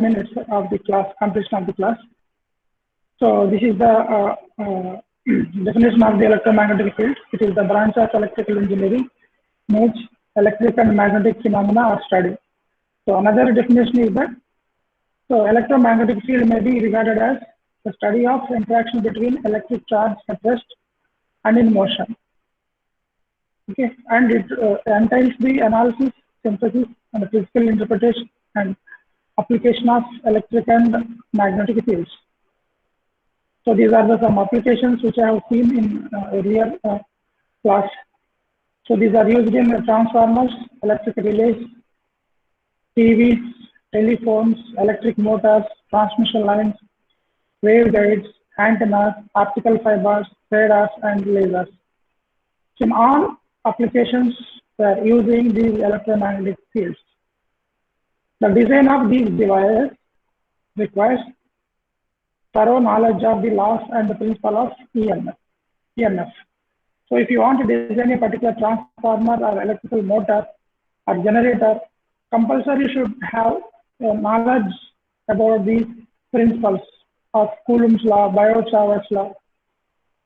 minutes of the class, completion of the class. So this is the definition of the electromagnetic field. It is the branch of electrical engineering in which electric and magnetic phenomena are studied. So another definition is that electromagnetic field may be regarded as the study of interaction between electric charge at rest and in motion. Okay, and it entails the analysis, synthesis, and the physical interpretation and application of electric and magnetic fields. So these are some applications which I have seen in earlier class. So these are used in transformers, electric relays, TVs, telephones, electric motors, transmission lines, waveguides, antennas, optical fibers, radars, and lasers. So in all applications, we are using these electromagnetic fields. The design of these devices requires thorough knowledge of the laws and the principle of EMF. So if you want to design a particular transformer or electrical motor or generator, compulsory should have knowledge about these principles of Coulomb's law, Biot-Savart's law,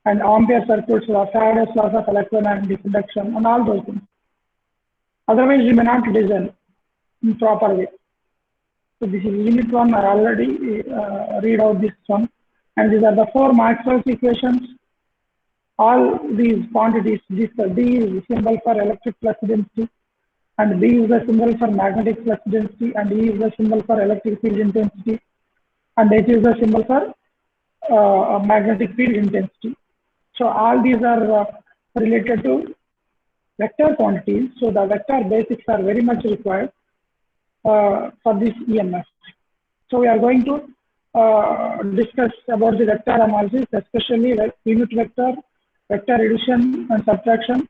and Ampere circuit's law, Faraday's laws of electromagnetic induction, and all those things. Otherwise, you may not design in proper way. So this is unit 1. I already read out this one, and these are the 4 Maxwell's equations. All these quantities, D is the symbol for electric flux density, and B is the symbol for magnetic flux density, and E is the symbol for electric field intensity, and H is the symbol for magnetic field intensity. So all these are related to vector quantities. So the vector basics are very much required for this EMF. So we are going to discuss about the vector analysis, especially like unit vector, vector addition and subtraction,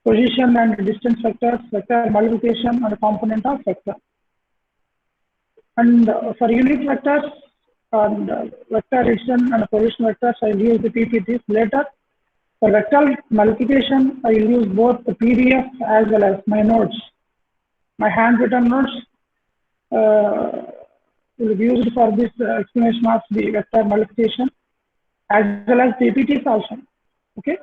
position and distance vectors, vector multiplication, and component of vector. And for unit vectors and vector addition and position vectors, I will use the PPTs later. For vector multiplication, I will use both the PDF as well as my notes. My handwritten notes will be used for this explanation of the vector multiplication as well as PPTs also. Okay.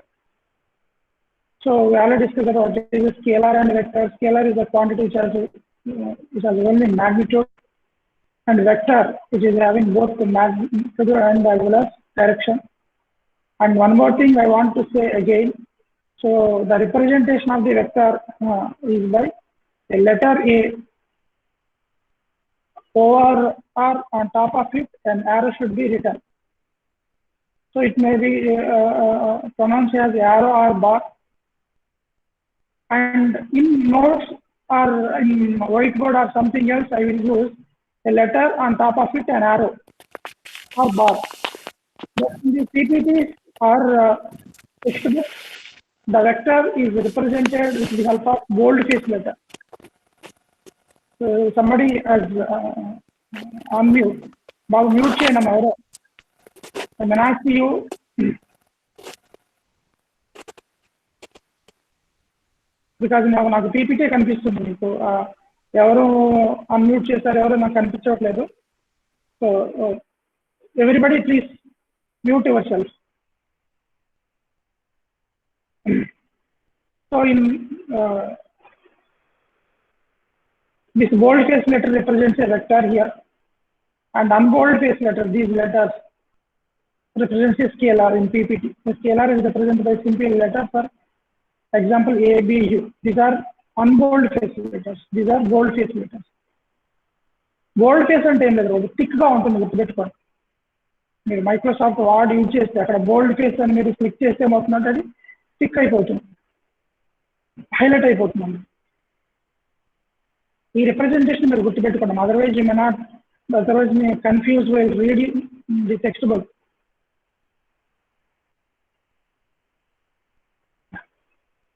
So we already discussed about what is a scalar and vector. Scalar is a quantity which has only magnitude, and vector which is having both the magnitude and as well as direction. And one more thing I want to say again. So the representation of the vector is by a letter A over or on top of it, an arrow should be written. So it may be pronounced as arrow or bar. And in notes or in whiteboard or something else, I will use a letter on top of it, an arrow or bar. But in the PPT or textbook, the vector is represented with the help of boldface letter. So somebody has on mute. Now mute cheyana I may not see you. Because నాకు PPT కనిపిస్తుంది మీకు ఎవరు unmute చేశారు ఎవరు నాకు కనిపించట్లేదు so everybody please mute your self so in this boldface letter represents a vector here, and unboldface letter, these letters represents a scalar in PPT. The scalar is represented by simple letter. For example, A, B, U. These are unboldface letters. These are boldface letters. Boldface అంటే ఏం లేదు, thick గా ఉంటుంది గుర్తుపెట్టుకోండి. మీరు Microsoft word use చేస్తే అక్కడ బోల్డ్ face అని మీరు క్లిక్ చేస్తే ఏమవుతుందంటే అది థిక్ అయిపోతుంది, హైలైట్ అయిపోతుంది. ఈ రిప్రజెంటేషన్ మీరు గుర్తుపెట్టుకోండి. Otherwise you may not, otherwise May confuse while reading the text book.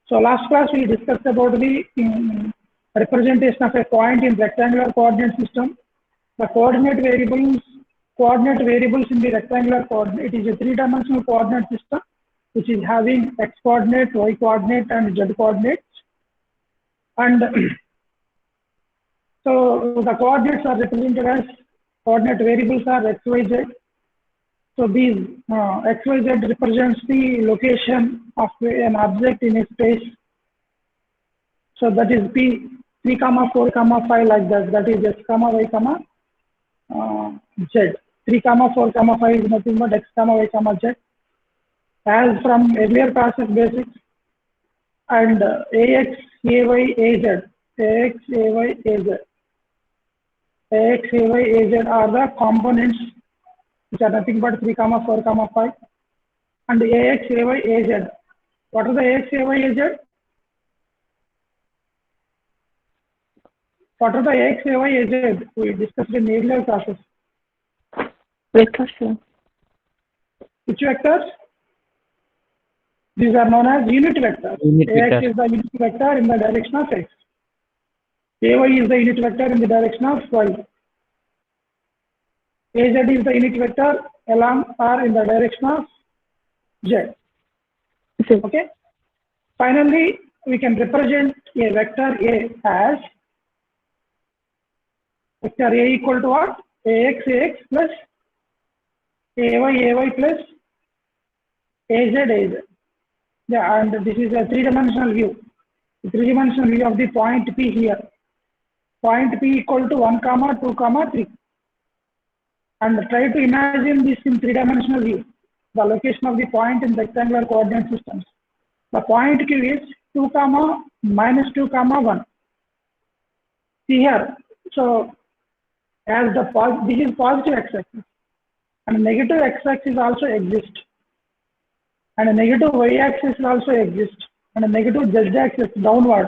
So last class we discussed about the representation of a point in rectangular coordinate system. The coordinate variables in the rectangular coordinate, it is a 3-dimensional coordinate system which is having x coordinate, y coordinate, and z coordinates. And so the coordinates are represented as coordinate variables are x, y, z. So these x, y, z represents the location of an object in a space. So that is P 3, 4, 5 like that. That is x, y, z. 3, 4, 5 is nothing but x, y, z. As from earlier classes basics, and ax, ay, az, ax, ay, az, ax, ay, az are the components which are nothing but 3, 4, 5, and ax, ay, az. What are the ax, ay, az? What are the ax, ay, az? We discussed in earlier classes. Vectors, sir. Which vectors? These are known as unit vectors. Ax is the unit vector in the direction of x. Ay is the unit vector in the direction of y. Az is the unit vector along or in the direction of z. Okay. Finally, we can represent a vector A as vector A equal to what? Ax plus ay plus az. Yeah, and this is a three-dimensional view. The three-dimensional view of the point P here. Point P equal to 1, 2, 3. And try to imagine this in three-dimensional view. The location of the point in rectangular coordinate systems. The point Q is 2, minus 2, 1. See here. So, as the this is positive x-axis, and negative x-axis also exists. And a negative y-axis also exists, and a negative z-axis downward.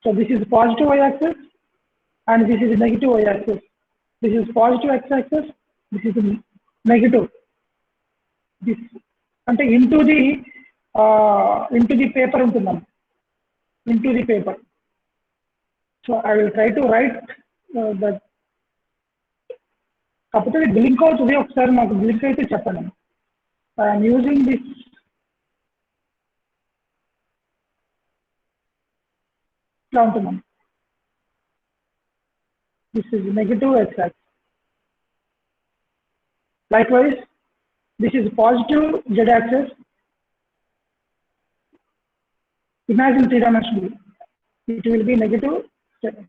So this is positive y-axis, and this is negative y-axis. This is positive x-axis. This is negative. This into the paper untunnam. Into the paper. So I will try to write that. Kapote blink avutadi okasari naaku blink aithe cheppandi. I am using this counter. This is negative x-axis. Likewise, this is positive z-axis. Imagine three-dimensionally. It will be negative z-axis.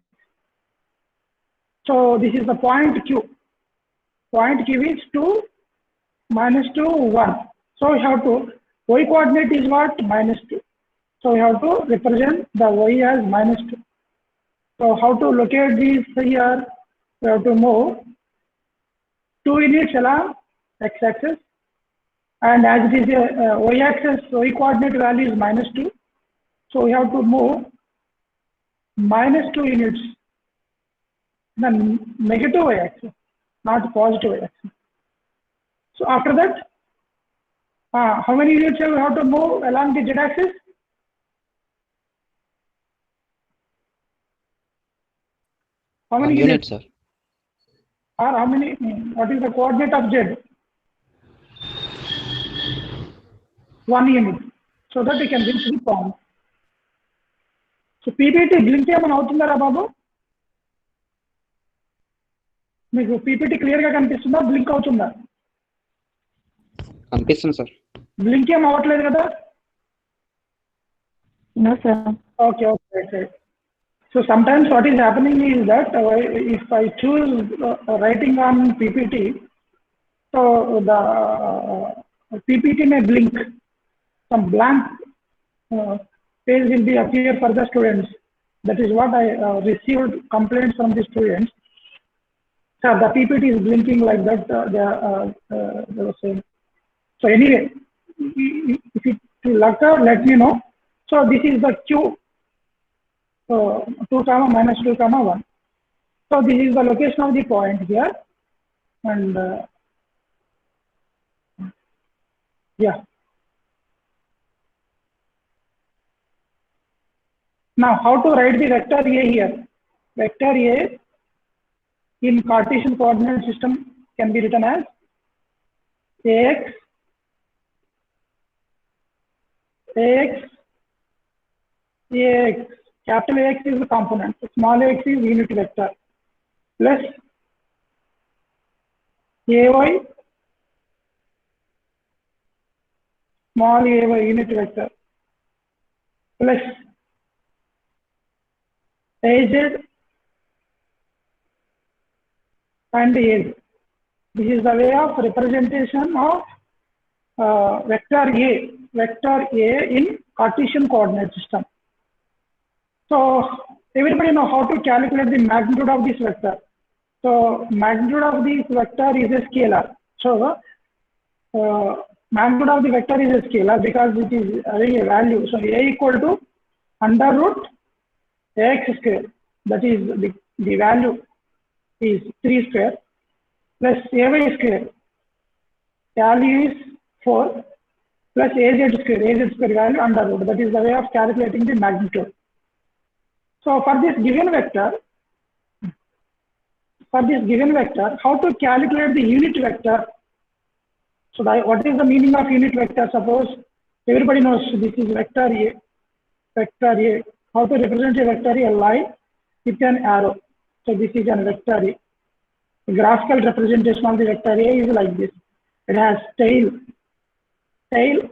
So this is the point Q. Point Q is 2, minus 2, 1. So we have to, y coordinate is what? Minus 2. So we have to represent the y as minus 2. So how to locate these here? We have to move 2 units along x-axis, and as it is a y-axis, y coordinate value is minus 2. So we have to move minus 2 units, the negative y-axis, not positive y-axis. So after that, how many units we have to move along the z-axis? How many units, sir? Or how many? What is the coordinate of z? 1 unit. So that we can reach the point. So PPT blink ఏమన్నా అవుతుందా బాబు? మీకు PPT clear గా కనిపిస్తుందా? Blink అవుతుందా? కనిపిస్తుంది sir. Blink ఏం అవ్వట్లేదు కదా? No sir. Okay. So sometimes what is happening is that if I choose writing on PPT, so the PPT may blink. Some blank page will be appear for the students. That is what I received complaints from the students. So the PPT is blinking like that. They were saying. So anyway, if it will occur, let me know. So this is the Q. 2, minus 2, 1. So this is the location of the point here, and yeah. Now, how to write the vector A here? Vector A in Cartesian coordinate system can be written as Ax, capital Ax is the component, small ax is unit vector, plus ay small ay unit vector plus az and az. This is the way of representation of vector A in Cartesian coordinate system. So everybody know how to calculate the magnitude of this vector. So magnitude of this vector is a scalar. So magnitude of the vector is a scalar because it is having a value. So A equal to under root ax square. That is the value is 3 square plus ay square. Value is 4 plus az square value under root. That is the way of calculating the magnitude. So for this given vector, how to calculate the unit vector? So what is the meaning of unit vector? Suppose everybody knows this is vector A. How to represent a vector A? A line with an arrow. So this is a vector A. The graphical representation of the vector A is like this. It has tail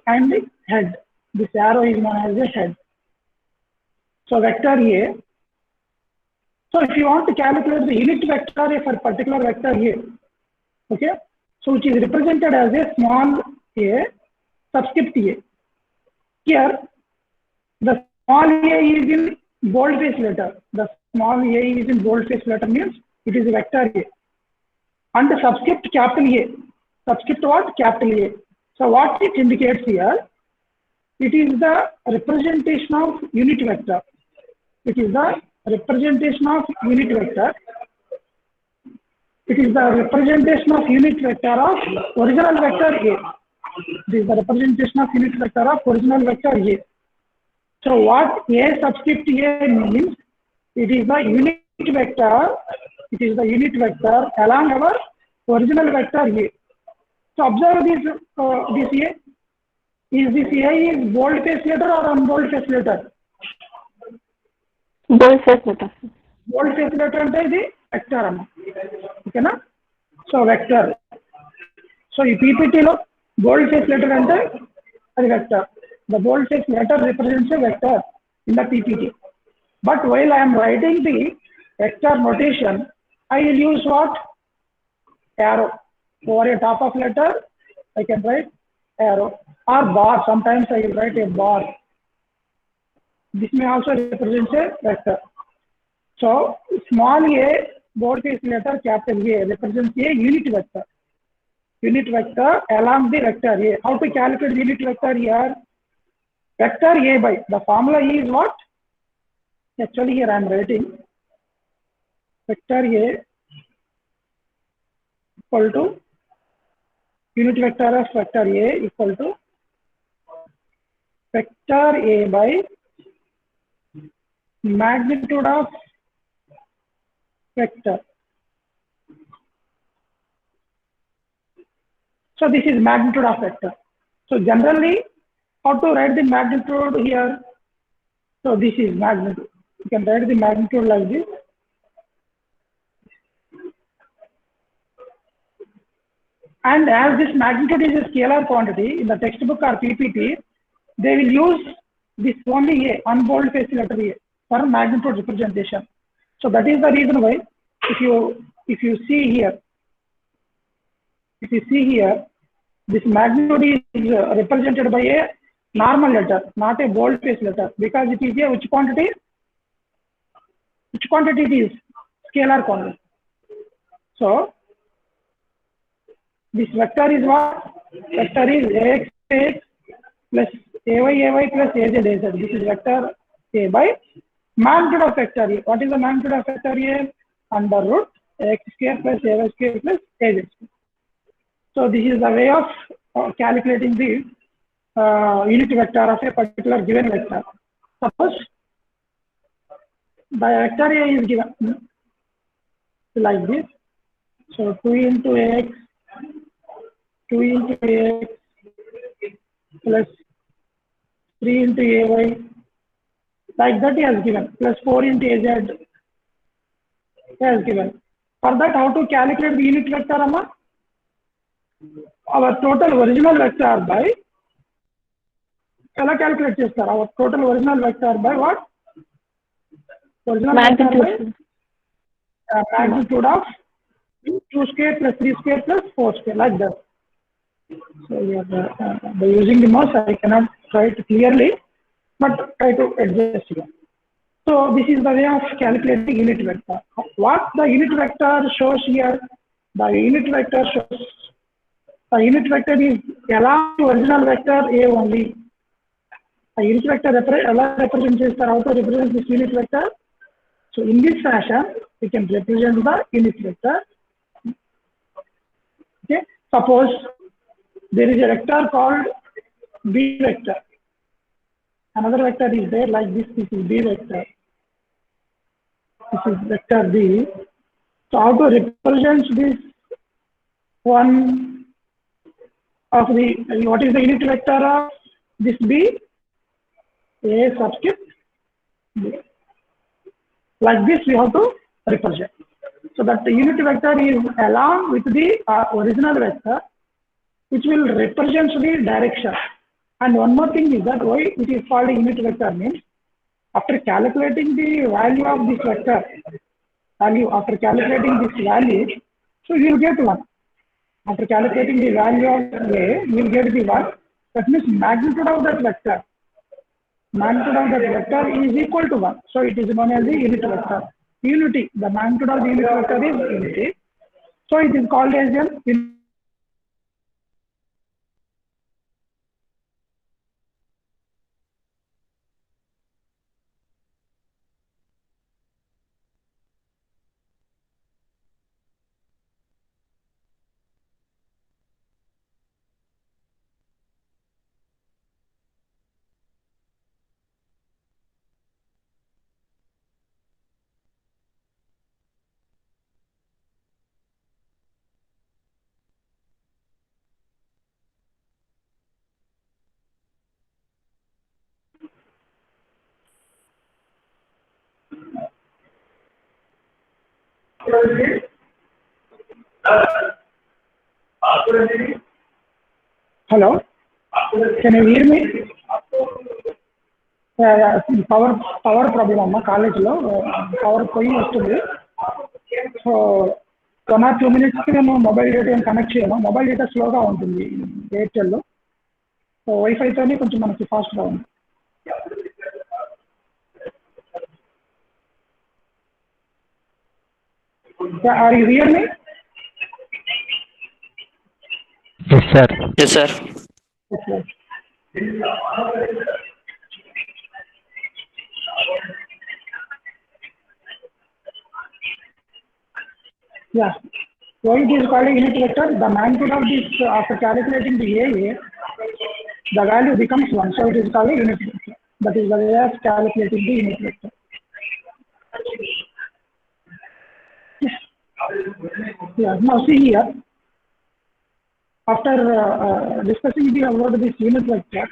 and head. This arrow is known as a head. So vector A. So if you want to calculate the unit vector A for particular vector A, okay, so which is represented as a small a subscript A. Here, the small a is in boldface letter. The small a is in boldface letter means it is a vector A. And the subscript capital A. Subscript what? Capital A. So what it indicates here, it is the representation of unit vector. It is the representation of unit vector. It is the representation of unit vector of original vector A. This is the representation of unit vector of original vector A. So what A subscript A means, it is the unit vector. It is the unit vector along our original vector A. So observe this this A. Is this A is boldface letter or unboldface letter? Boldface letter. Boldface letter ante idi vector amma. Okay na? So vector. So ee PPT lo boldface letter ante adi vector. The boldface letter represents a vector in the PPT. But while I am writing the vector notation, I will use what? Arrow. Over a top of letter, I can write arrow or bar. Sometimes I will write a bar. This may also represent a vector. So small a boldface letter capital A represents a unit vector. Unit vector along the vector A. How to calculate unit vector here? Vector A by the formula is what? Actually here I am writing vector A equal to unit vector of vector A equal to vector A by magnitude of vector. So this is magnitude of vector. So generally, how to write the magnitude here? So this is magnitude. You can write the magnitude like this. And as this magnitude is a scalar quantity in the textbook or PPT, they will use this only A, unboldface letter A, for magnitude representation. So that is the reason why if you see here, this magnitude is represented by a normal letter, not a boldface letter, because it is a which quantity? Which quantity it is? Scalar quantity. So this vector is what? Vector is ax plus ay plus az. This is vector A by magnitude of vector A. What is the magnitude of vector A? Under root x square plus ay square plus az square. So this is the way of calculating the unit vector of a particular given vector. Suppose the vector A is given like this. So 2 into x plus 3 into ay, like that he has given, plus 4 into az he has given. For that, how to calculate the unit vector, Amma? our total original vector by ఎలా calculate చేస్తారు? Our total original vector by what? Original vector by magnitude of 2 square plus 3 square plus 4 square, like that. So by using the mouse I cannot write clearly, but try to adjust here. So this is the way of calculating unit vector. What the unit vector shows here? The unit vector shows, the unit vector is along the original vector A only. A unit vector represents how to represent this unit vector. So in this fashion, we can represent the unit vector. Okay. Suppose there is a vector called B vector. Another vector is there like this. This is B vector. This is vector B. So how to represent this one of the, what is the unit vector of this B? A subscript B. Like this we have to represent. So that the unit vector is along with the original vector, which will represent the direction. And one more thing is that why it is called a unit vector means, after calculating the value of this vector, after calculating this value, so you will get 1. After calculating the value of A, you will get the 1. That means magnitude of that vector. Magnitude of that vector is equal to 1. So it is known as the unit vector. Unity. The magnitude of the unit vector is unity. So it is called as an unit. Hello, can you hear me? Power problem amma college lo power poyi vastundi. So 1 or 2 minutes ki nenu mobile data connect cheyanu. Mobile data slow ga untundi Airtel lo. So Wi-Fi tone koncham manaki fast ga undi. Are you hear me? Yes, sir. Yes, sir. Yes, sir. Yeah. Why it is called a unit vector? The magnitude of this, after calculating the AA, the value becomes 1. So it is called a unit vector. That is the way of calculating the unit vector. Yeah. Now see here. After discussing about this unit vector,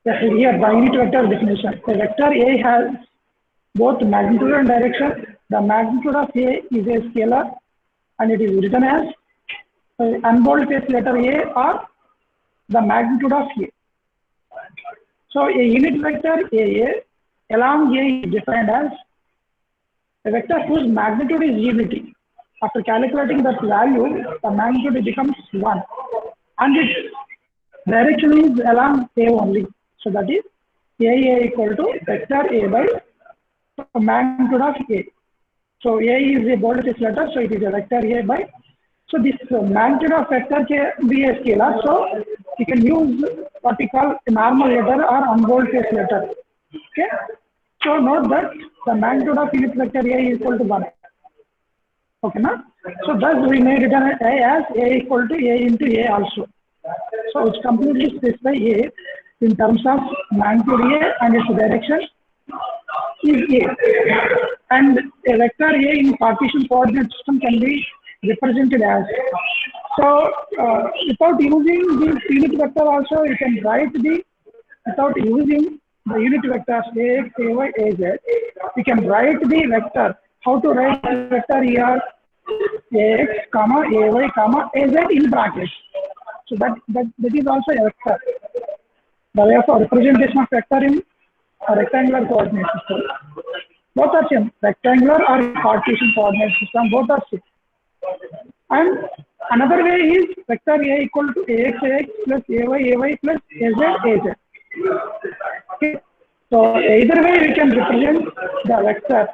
yes, here the unit vector definition. The vector A has both magnitude and direction. The magnitude of A is a scalar, and it is written as unbold face letter A or the magnitude of A. So a unit vector AA along A is defined as a vector whose magnitude is unity. After calculating that value, the magnitude becomes 1, and its direction is along A only. So that is AA equal to vector A by magnitude of A. So A is a bold face letter, so it is a vector A by. So this magnitude of vector can be a scalar. So you can use what we call a normal letter or unbold face letter. Okay. So note that the magnitude of unit vector A is equal to 1. Okay, na? So thus we may return A as A equal to A into A also. So it's completely specify A in terms of magnitude A and its direction is A. And a vector A in Cartesian coordinate system can be represented as. So without using this unit vector also, you can write the, without using the unit vectors Ax, Ay, Az, we can write the vector how to write vector here? Ax, comma, ay, comma, az in brackets. So that is also a vector. The way of representation of vector in a rectangular coordinate system. Both are same. Rectangular or Cartesian coordinate system, both are same. And another way is vector A equal to ax plus ay plus az. Okay. So either way we can represent the vector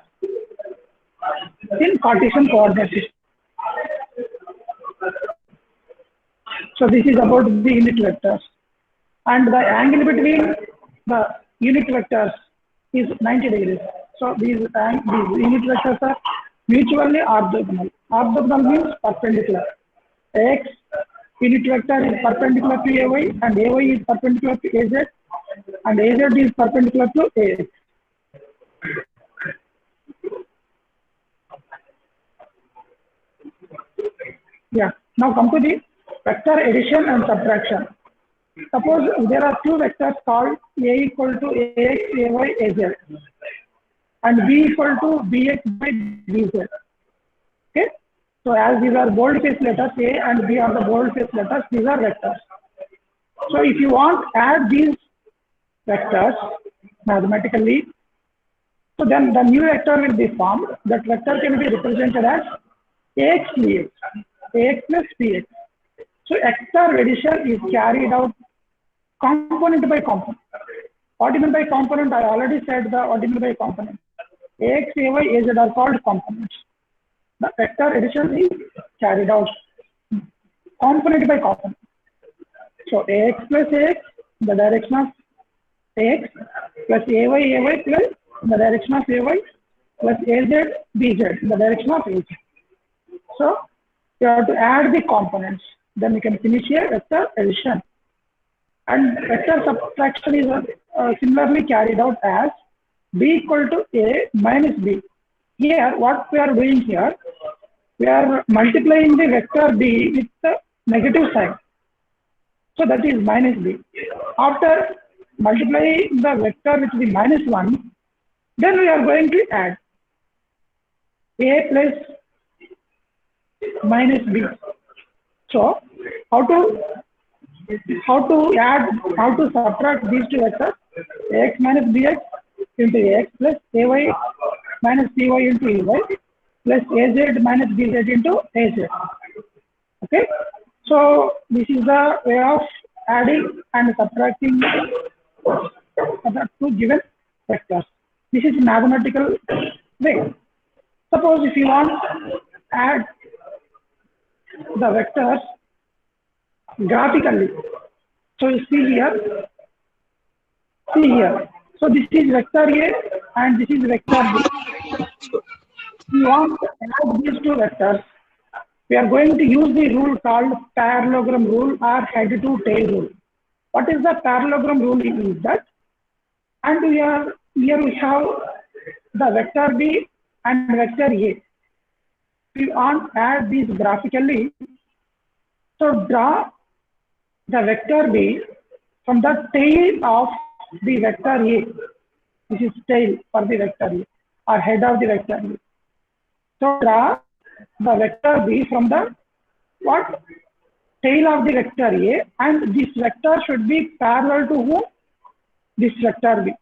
in Cartesian coordinate system. So this is about the unit vectors, and the angle between the unit vectors is 90 degrees. So these unit vectors are mutually orthogonal. Orthogonal means perpendicular. X unit vector is perpendicular to ay, and ay is perpendicular to az, and az is perpendicular to ax. Yeah. Now come to the vector addition and subtraction. Suppose there are two vectors called a equal to ax, ay, az, and b equal to bx by bz. Okay. So as these are bold-faced letters, a and b are the bold-faced letters, these are vectors. So if you want to add these vectors mathematically, so then the new vector will be formed. That vector can be represented as ax bx, ax plus bx. So vector addition is carried out component by component. What do you mean by component? I already said what do you mean by component. Ax, ay, az are called components. The vector addition is carried out component by component. So ax plus ax, the direction of ax, plus ay plus the direction of ay, plus az, bz, the direction of az. So you have to add the components. Then we can finish here vector addition. And vector subtraction is similarly carried out as b equal to a minus b. Here, what we are doing here, we are multiplying the vector b with the negative sign. So that is minus b. After multiplying the vector with the minus 1, then we are going to add a plus minus b. So how to subtract these two vectors? Ax minus bx into ax plus ay minus by into ay plus az minus bz into az. Okay. So this is the way of adding and subtracting two given vectors. This is mathematical way. Suppose if you want to add the vectors graphically, so you see here. So this is vector A and this is vector B. We want to add these two vectors. We are going to use the rule called parallelogram rule or head to tail rule. What is the parallelogram rule is that? And here we have the vector B and vector A. We want to add these graphically. So draw the vector B from the tail of the vector A. This is tail for the vector A or head of the vector A. So draw the vector B from the what? Tail of the vector A, and this vector should be parallel to whom? This vector B.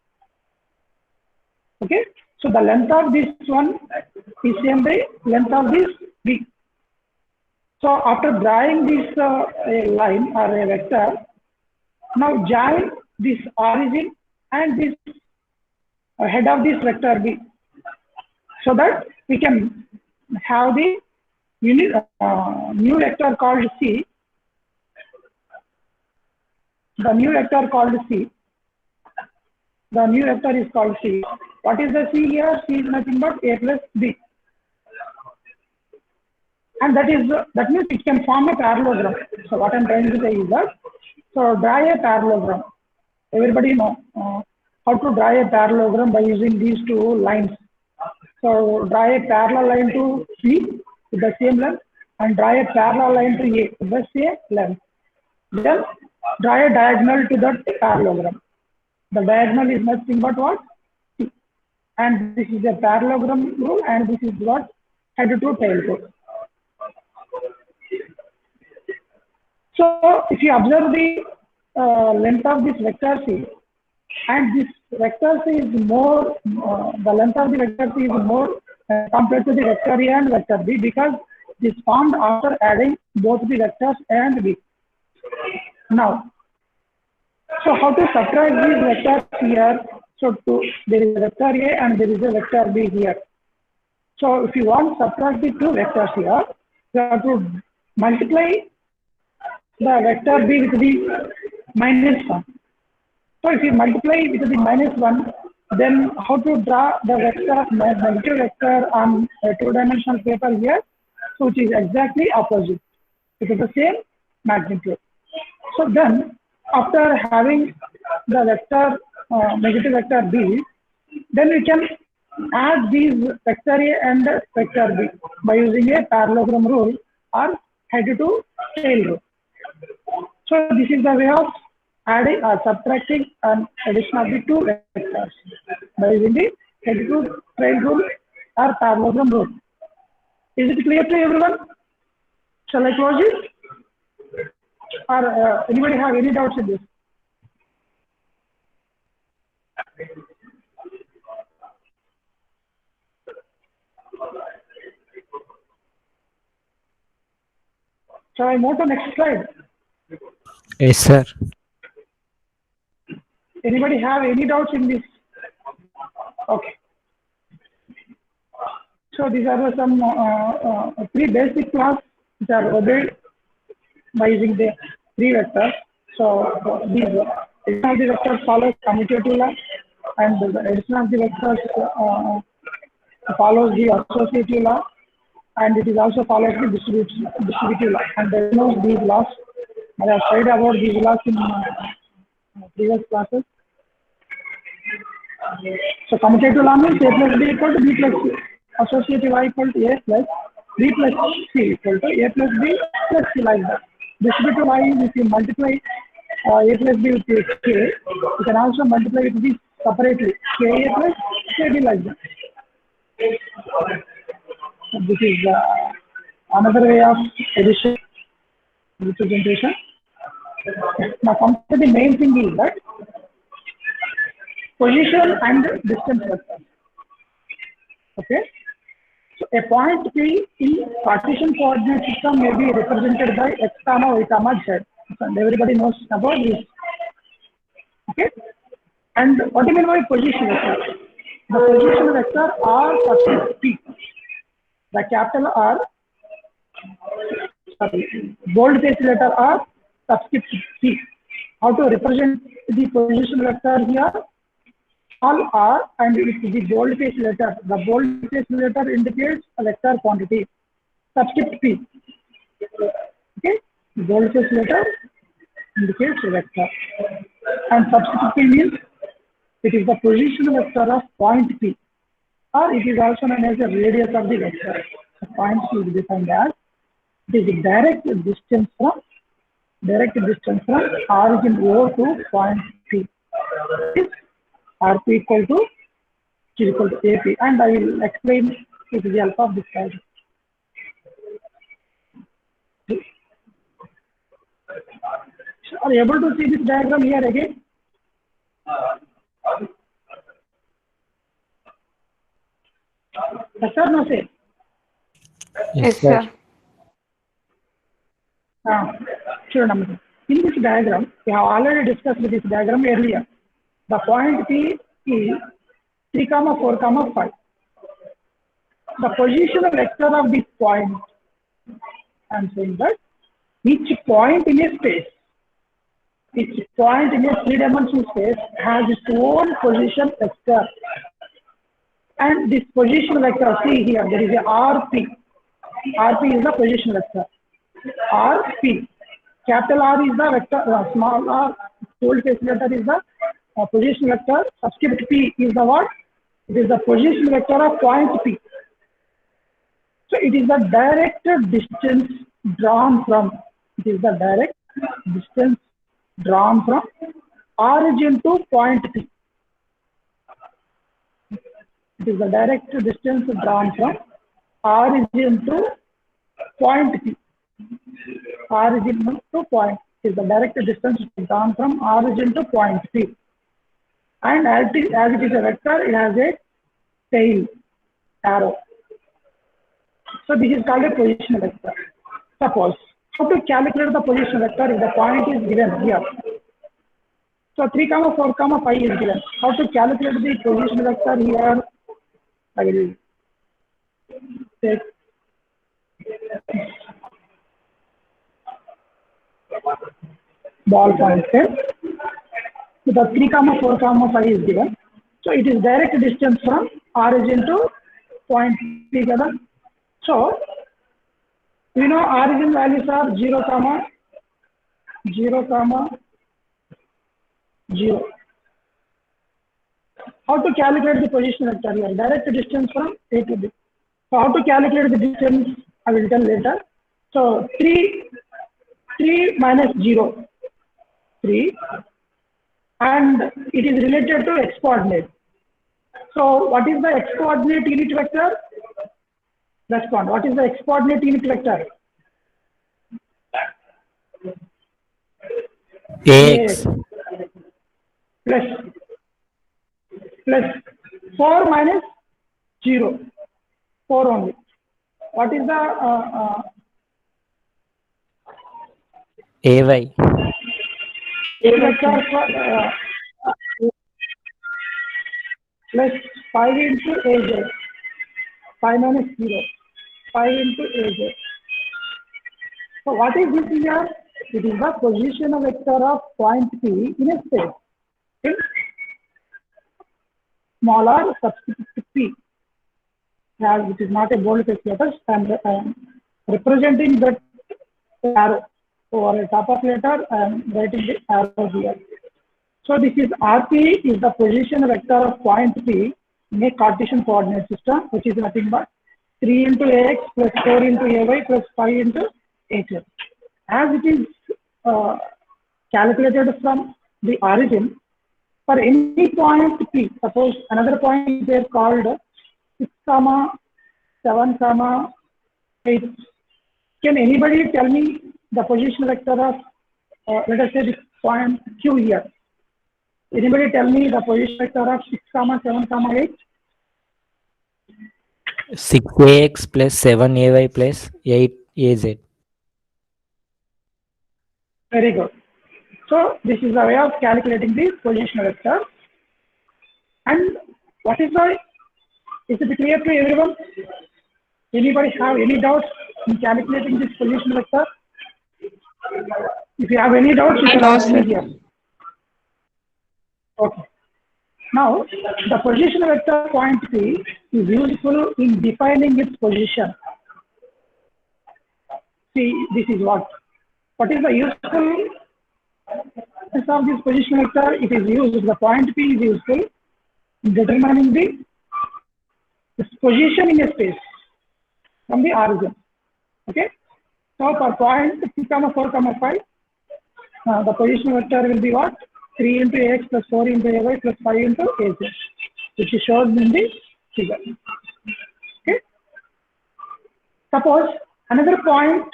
Okay. So the length of this one is same by length of this B. So after drawing this a line or a vector, now join this origin and this head of this vector B, so that we can have the new vector called C. The new vector called C. The new vector is called C. What is the C here? C is nothing but A plus B. And that means it can form a parallelogram. So what I'm trying to say is that, so draw a parallelogram. Everybody know how to draw a parallelogram by using these two lines. So draw a parallel line to C with the same length and draw a parallel line to A with the same length. Then draw a diagonal to that parallelogram. The diagonal is nothing but what? C. and this is a parallelogram rule, and this is what head to tail rule. So if you observe the length of this vector C, and this vector C is more, the length of the vector C is more compared to the vector A and vector B, because this formed after adding both the vectors A and B. Now, so how to subtract these vectors here? So there is a vector A and there is a vector B here. So if you want to subtract the two vectors here, you have to multiply the vector B with the -1. So if you multiply with the -1, then how to draw the vector, negative vector on a two-dimensional paper here? So which is exactly opposite. It is the same magnitude. So then, after having the vector negative vector B, then we can add these vector A and vector B by using a parallelogram rule or head to tail rule. So this is the way of adding or subtracting an addition of the two vectors by using the head to tail rule or parallelogram rule. Is it clear to everyone? Shall I close it? Or anybody have any doubts in this? Shall I move to next slide? Yes, sir. Anybody have any doubts in this? Okay. So these are some three basic laws which are obeyed by using the three vectors. So these addition of the vectors follows commutative law, and the addition of the vectors follows the associative law, and it is also follows the distributive law. And they know these laws. I have studied about these laws in previous classes. So commutative law means A plus B equal to B plus C. Associative law equal to A plus B plus C equal to A plus B plus C, like that. Distributive law is if you multiply A plus B with K, you can also multiply with B separately, K A plus KB, like that. So this is another way of addition representation. Now come to the main thing is that position and distance vectors. Okay. So a point P in Cartesian coordinate system may be represented by x comma y comma z. And everybody knows about this. Okay. And what do you mean by position vector? The position vector R subscript P. The capital R, sorry, bold face letter R subscript P. How to represent the position vector here? All R and with the bold face letter. The bold face letter indicates a vector quantity. Subscript P. Okay, bold face letter indicates a vector, and subscript P means it is the position vector of point P, or it is also known as the radius of the vector. The point P is defined as it is the direct distance from origin O to point P. RP equal to AP, and I will explain with the help of this diagram. Are you able to see this diagram here again? Yes or no, say? Yes, sir. Sure. In this diagram, we have already discussed this diagram earlier. The point P is 3, 4, 5. The positional vector of this point, I am saying that each point in a space, each point in a three-dimensional space has its own position vector. And this position vector, see here, there is a RP. RP is the position vector. RP. Capital R is the vector, small r, bold face letter is the position vector. Subscript P is the what? It is the position vector of point P. So it is the direct distance drawn from, origin to point P. It is the direct distance drawn from origin to point P. Origin to point is the direct distance drawn from origin to point P. And as it is a vector, it has a tail arrow. So this is called a position vector. Suppose, how to calculate the position vector if the point is given here? So 3, 4, 5 is given. How to calculate the position vector here? I will take ball point here. So the 3, 4, 5 is given. So it is direct distance from origin to point P. So we know origin values are 0, 0, 0. How to calculate the position vector here? Direct distance from A to B. So how to calculate the distance, I will tell later. So 3 minus 0, 3, and it is related to x coordinate. So what is the x coordinate unit vector? Respond. What is the x coordinate unit vector? AX. Plus 4 minus 0, 4 only. What is the AY. vector for plus 5 into AJ, 5 minus 0, 5 into AJ. So what is this here? It is the position vector of point P in a space. In small r subscript P. As it is not a boldface letter, I am representing that arrow over a top of letter. I am writing the arrow here. So this is RP is the position vector of point P in a Cartesian coordinate system, which is nothing but 3 into AX plus 4 into AY plus 5 into HX. As it is calculated from the origin, for any point P, suppose another point is there called 6, 7, 8. Can anybody tell me the position vector of, let us say, this point Q here? Anybody tell me the position vector of 6, 7, 8? 6AX plus 7AY plus 8AZ. Very good. So this is the way of calculating the position vector. And what is the, is it clear to everyone? Anybody have any doubts in calculating this position vector? If you have any doubts, you can ask me here. Okay. Now, the position vector point P is useful in defining its position. See, this is what is the useful of this position vector? It is used, the point P is useful in determining its position in a space from the origin. Okay. So for point 3, 4, 5, the position vector will be what? 3 into AX plus 4 into AY plus 5 into AZ, which is shown in the figure. Okay. Suppose another point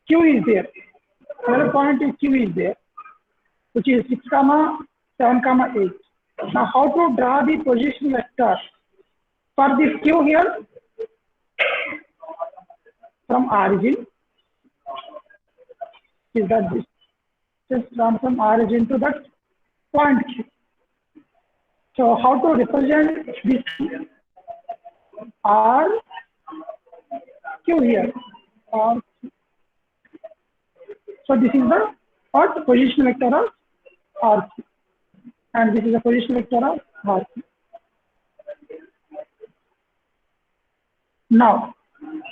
Q is there. Another point is Q is there, which is 6, 7, 8. Now, how to draw the position vector for this Q here? From origin, is that distance drawn from origin to that point Q. So how to represent this R Q here? Or so this is the what position vector of R Q, and this is the position vector of R Q. Now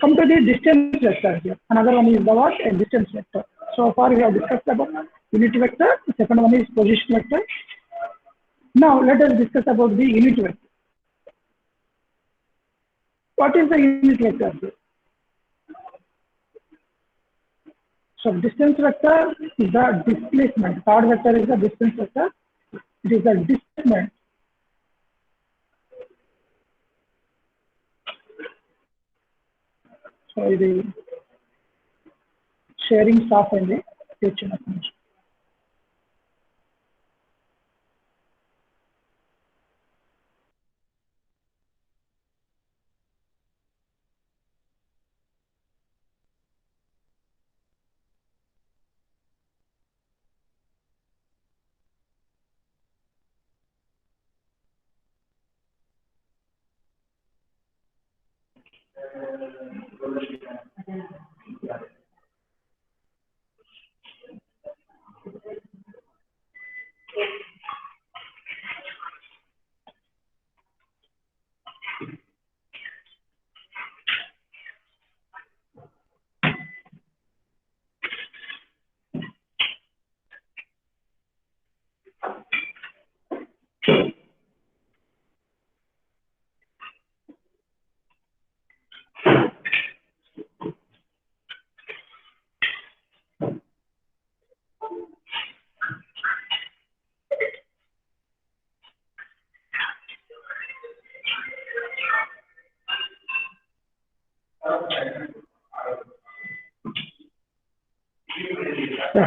come to the distance vector here. Another one is the what? A distance vector. So far we have discussed about unit vector. The second one is position vector. Now let us discuss about the unit vector. What is the unit vector here? So distance vector is the displacement. Third vector is the distance vector. It is the displacement. So ఇది sharing stop అయింది తెచ్చినప్పుడు.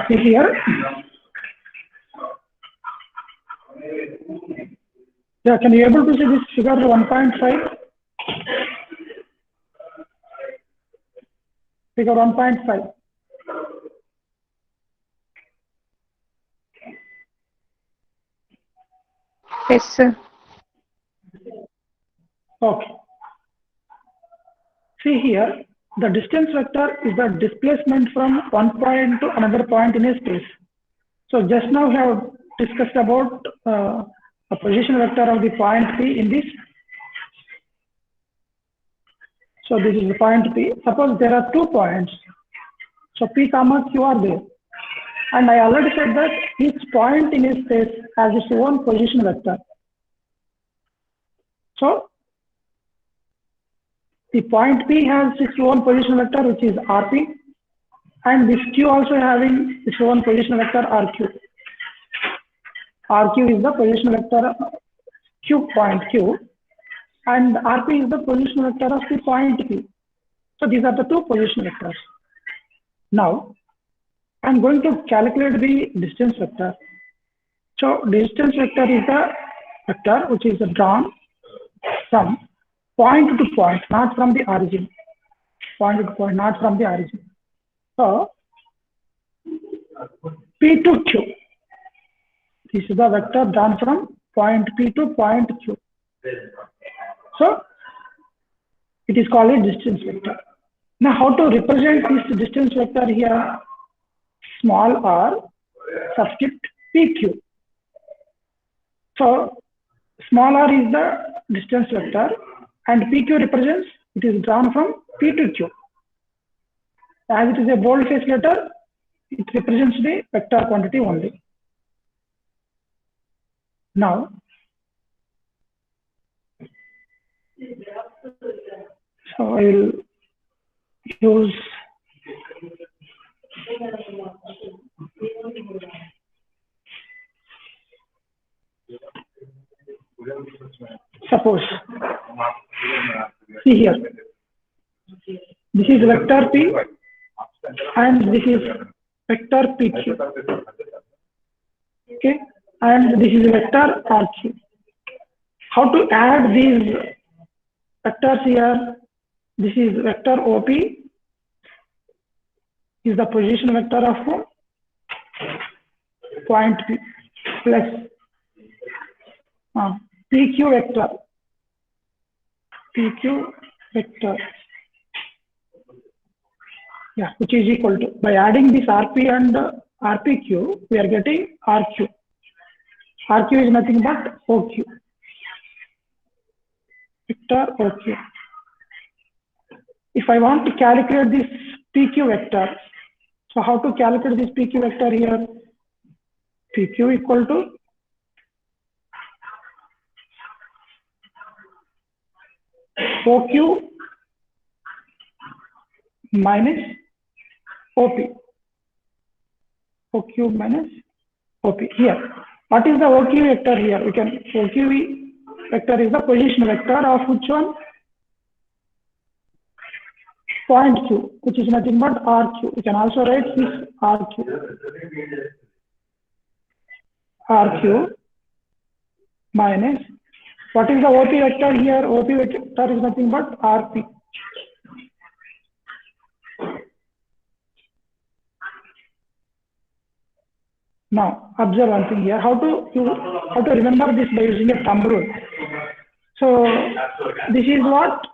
See here. Yeah, can you able to see this figure 1.5? Figure 1.5. Yes, sir. Okay. See here, the distance vector is the displacement from one point to another point in a space. So just now we have discussed about a position vector of the point P in this. So this is the point P. Suppose there are 2 points. So P comma Q are there. And I already said that each point in a space has its own position vector. So the point P has its own position vector, which is RP, and this Q also having its own position vector RQ. RQ is the position vector Q point Q, and RP is the position vector of the point P. So these are the 2 position vectors. Now I'm going to calculate the distance vector. So distance vector is the vector which is drawn from point to point, not from the origin. Point to point, not from the origin. So P to Q. This is the vector drawn from point P to point Q. So it is called a distance vector. Now how to represent this distance vector here? Small r subscript PQ. So small r is the distance vector and PQ represents, it is drawn from P to Q. As it is a boldface letter, it represents the vector quantity only. Now, so I will use suppose, see here, this is vector P and this is vector PQ, okay, and this is vector RQ. How to add these vectors here? This is vector OP, is the position vector of point P, plus PQ vector, yeah, which is equal to, by adding this RP and RPQ, we are getting RQ. RQ is nothing but OQ, vector OQ. If I want to calculate this PQ vector, so how to calculate this PQ vector here? PQ equal to OQ minus OP. OQ minus OP. Here, What is the OQ vector here? We can OQ vector is the position vector of which one? Point Q, which is nothing but RQ. We can also write this RQ minus, what is the OP vector here? OP vector is nothing but RP. Now observe one thing here. How to remember this by using a thumb rule. So this is what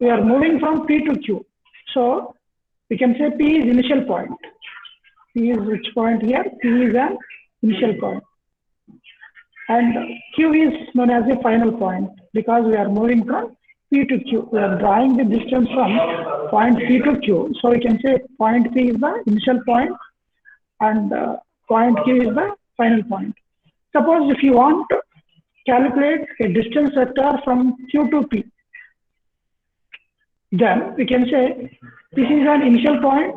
we are moving from P to Q. So we can say P is initial point. P is which point here? P is an initial point. And Q is known as a final point because we are moving from P to Q. We are drawing the distance from point P to Q. So we can say point P is the initial point and point Q is the final point. Suppose if you want to calculate a distance vector from Q to P, then we can say this is an initial point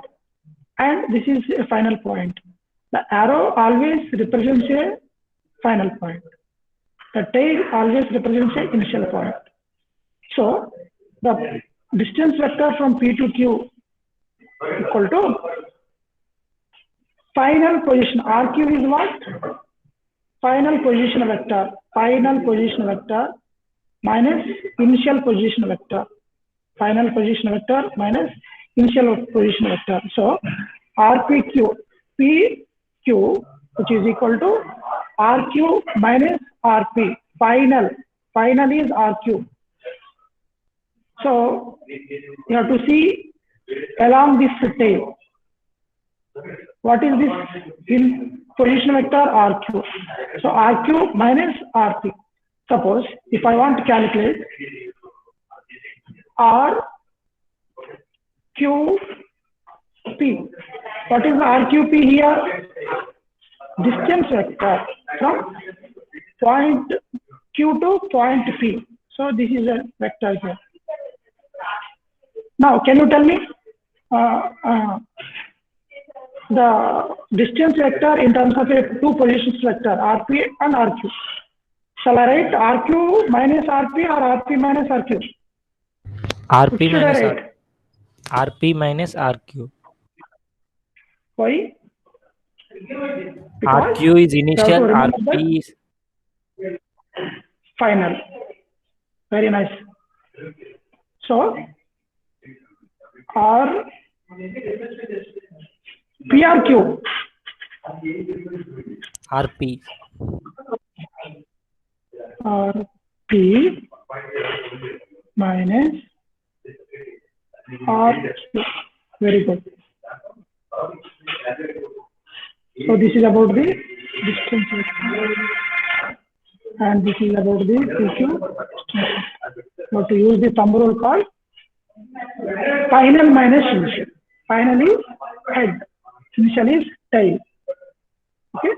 and this is a final point. The arrow always represents a final point. The tail always represents an initial point. So the distance vector from P to Q equal to final position. RQ is what? Final position vector. Final position vector minus initial position vector. Final position vector minus initial position vector. So RPQ, PQ, which is equal to RQ minus RP. Final is RQ. So you have to see along this tail. What is this in position vector? RQ. So RQ minus RP. Suppose if I want to calculate RQP, what is the RQP here? Distance vector from point Q to point P. So this is a vector here. Now can you tell me the distance vector in terms of a two positions vector, RP and RQ? Shall I write RQ minus RP or RP minus RQ? RP minus RP minus RQ. Why? Because RQ is initial, RP is final. Very nice. So PRQ. RP. RP minus RQ. Very good. So this is about the distance vector, and this is about the PQ. Now to use the thumb rule called final minus initial. Final is head, initial is tail. Okay.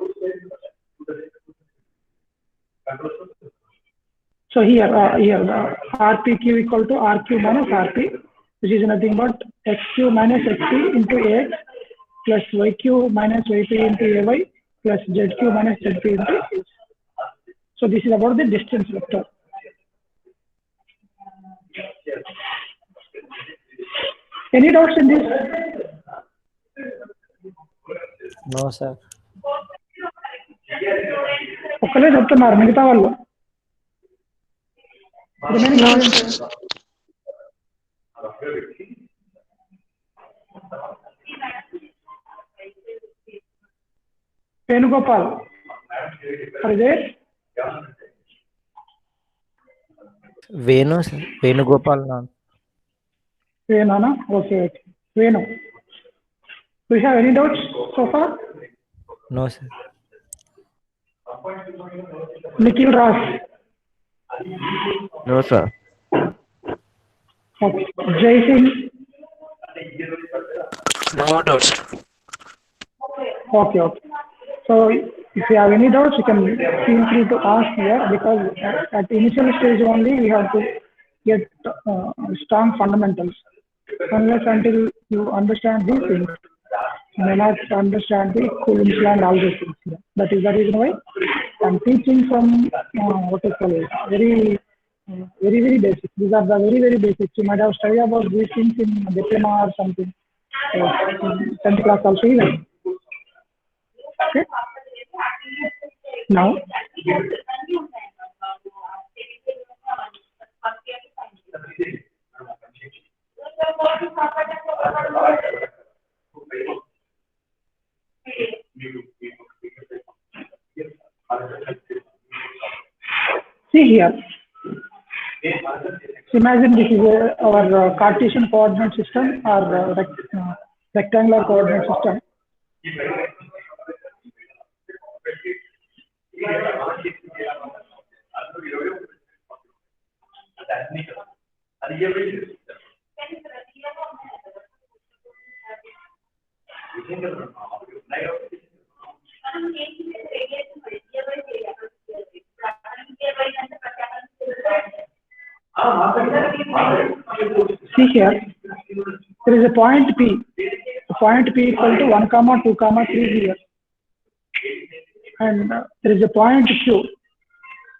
So here the RPQ equal to RQ minus RP, which is nothing but XQ minus XP into AX plus YQ minus YP into AY plus ZQ minus ZP into H. So this is about the distance vector. Any doubts in this? No, sir. ఒక్కలే చెప్తున్నారు మిగతా వాళ్ళు. Venugopal, are you there? Venu, sir. Venugopal. Venu, no? Okay. Venu. Do you have any doubts so far? No, sir. Nikhil Raj. No, sir. Okay. Jai Singh. No doubts. Okay. So if you have any doubts, you can feel free to ask here, because at the initial stage only we have to get strong fundamentals. Unless until you understand these things, you may not understand the Coulomb's law and all these things. That is the reason why I'm teaching from what is called very basic. These are the very basics. You might have studied about these things in diploma or something. 10th class also even. Okay. Now. See here. Imagine this is our Cartesian coordinate system or rectangular coordinate system. See here, there is a point P. The point P equal to 1, 2, 3 here. And there is a point Q,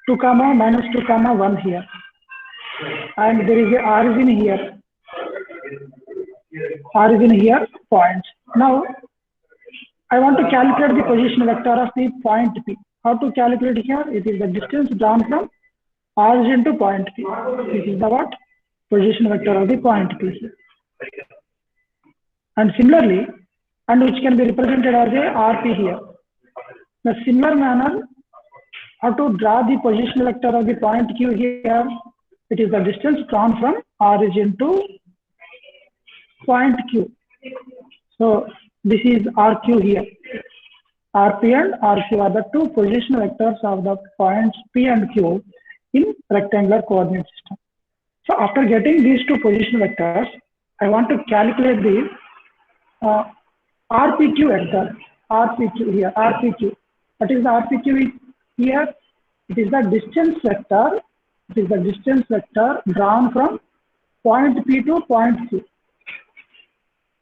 2, minus 2, 1 here. And there is a origin here. Origin here, points. Now, I want to calculate the position vector of the point P. How to calculate here? It is the distance drawn from origin to point P. This is the what? Position vector of the point P here. And similarly, and which can be represented as a RP here. In a similar manner, how to draw the position vector of the point Q here? It is the distance drawn from origin to point Q. So this is RQ here. RP and RQ are the two position vectors of the points P and Q in rectangular coordinate system. So after getting these two position vectors, I want to calculate the RPQ vector. RPQ here, RPQ. What is the RPQ here? It is the distance vector. It is the distance vector drawn from point P to point Q.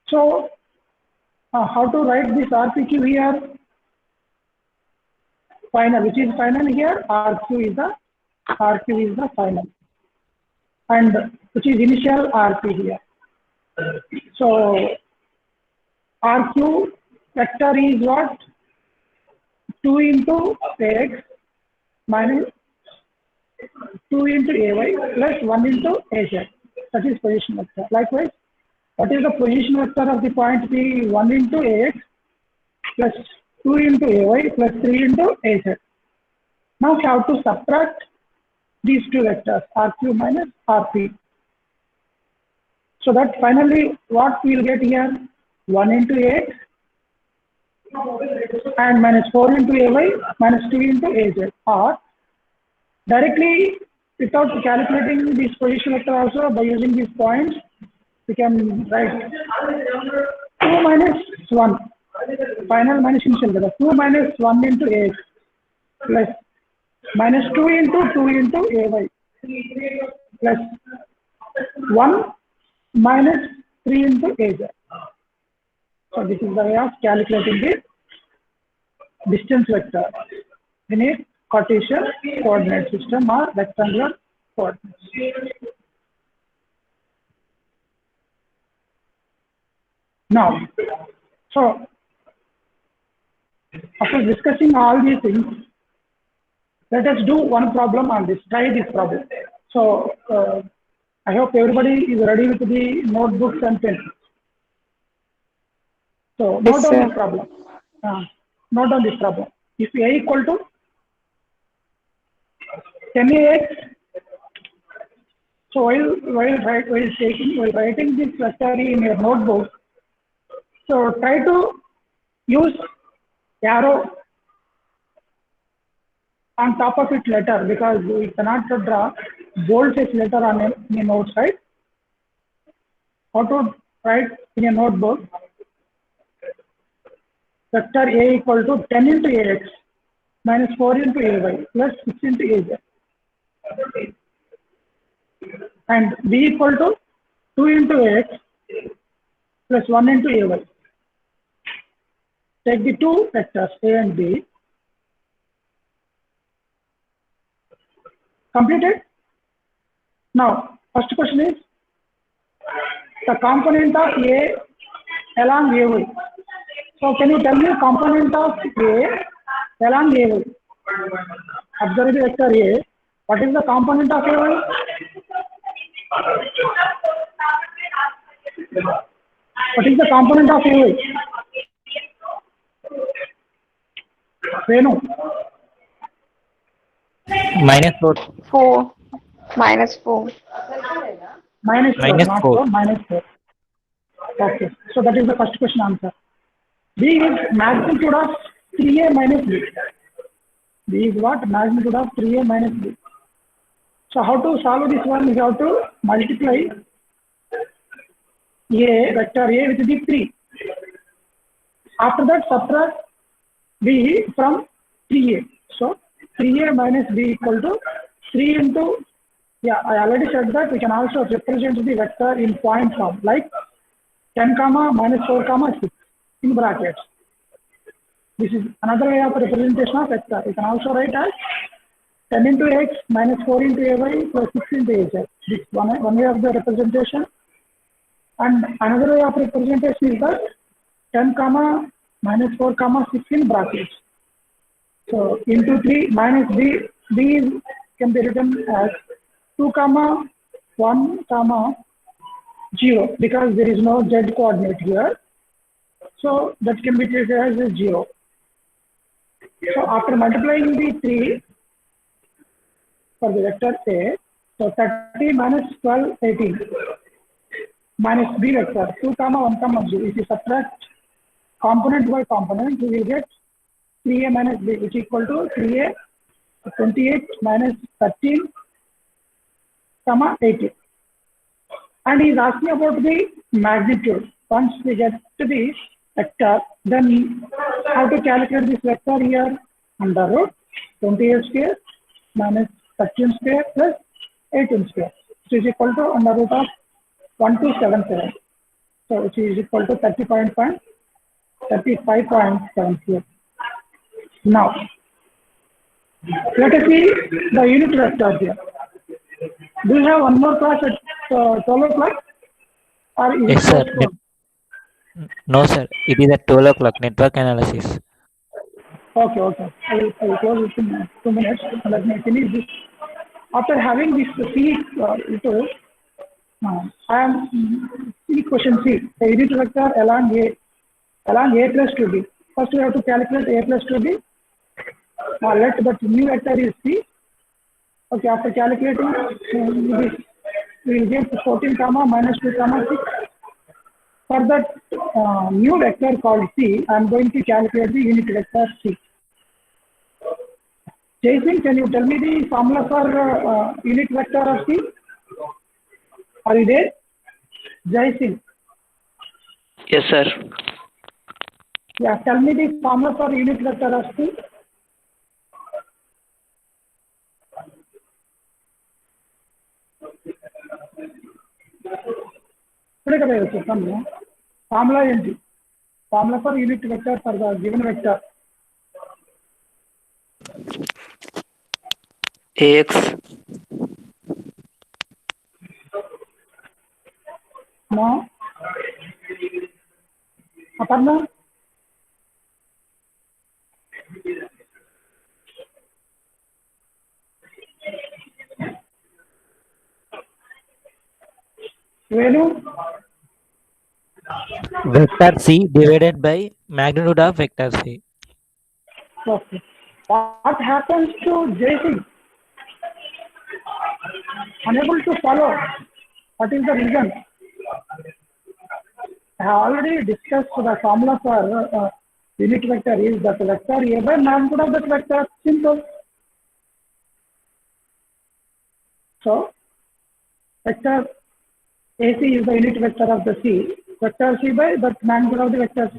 So how to write this RPQ here? Final, which is final here? RQ is the final, and which is initial RP here. So RQ vector is what? 2 into AX minus 2 into AY plus 1 into AZ. That is position vector. Likewise, what is the position vector of the point P? 1 into AX plus 2 into AY plus 3 into AZ. Now we have to subtract these two vectors, RQ minus RP. So that finally what we will get here? 1 into AX and minus 4 into AY minus 2 into AZ. Or directly without calculating this position vector also, by using these points, we can write 2 minus 1. Final minus initial vector. 2 minus 1 into AX plus minus 2 into AY plus 1 minus 3 into AZ. So this is the way of calculating the distance vector in a Cartesian coordinate system or rectangular coordinates. Now, so after discussing all these things, let us do one problem on this. Try this problem. So I hope everybody is ready with the notebooks and pens. So note down this problem. Note down this problem. If A equal to 10AX, so while writing this vector in your notebook, so try to use arrow on top of it letter, because we cannot draw bold face letter on a note, right? How to write in a notebook? Vector A equal to 10 into AX minus 4 into AY plus 6 into AZ. And B equal to 2 into AX plus 1 into AY. Take the two vectors A and B. Completed? Now, first question is the component of A along AY. So, can you tell me component of A along AY? Observe the vector A. What is the component of AY? What is the component of AY? Venu. -4. 4. -4. Minus 4, Minus not 4. 4, -4. Okay, so that is the first question answer. B is magnitude of 3A minus B. B is what? Magnitude of 3A minus B. So how to solve this one? You have to multiply A, vector A with the 3. After that, subtract B from 3A. So 3A minus B equal to 3 into, yeah, I already said that we can also represent the vector in point form, like 10 comma minus 4 comma 6 in brackets. This is another way of representation of vector. You can also write as 10 into x minus 4 into ay plus 6 into az. This one way of the representation. And another way of representation is that 10 comma minus 4 comma 6 in brackets. So into 3 minus b, b can be written as 2 comma 1 comma 0 because there is no z coordinate here. So that can be treated as a 0. So after multiplying the 3 for the vector A, so 30 minus 12, 18 minus B vector 2 comma 1 comma 0. If you subtract component by component, you will get 3A minus B, which is equal to 3A 28 minus 13 comma 18. And he is asking about the magnitude. Once we get to the vector, then how to calculate this vector here? Under root 28 square minus 13 square plus 18 square, which is equal to under root of 1277. So which is equal to 35.74. Now, let us see the unit vector here. Do you have one more class at 12 o'clock? Or is Yes, it sir. postponed? No, sir. It is at 12 o'clock. Network analysis. Okay, okay. I will close it in 2 minutes. Let me finish this. After having this C, I am C question C. The unit vector along A plus 2B. First, we have to calculate A plus 2B. Let that new vector is C. Okay, after calculating this, we will get 14 comma minus 2 comma 6. For that new vector called C, I am going to calculate the unit vector C. Jason, can you tell me the formula for unit vector of C? Are you there? Jason. Yes, sir. Yeah, tell me the formula for unit vector of C. Formula ఏంటి? Formula for unit vector for the given vector. AX. No. Aparna? Venu? Vector C divided by magnitude of vector C. Okay. What happens to JC? Unable to follow. What is the reason? I have already discussed the formula for unit vector is that vector A by magnitude of that vector. Simple. So, vector AC is the unit vector of the C. Vector C by that magnitude of the vector C.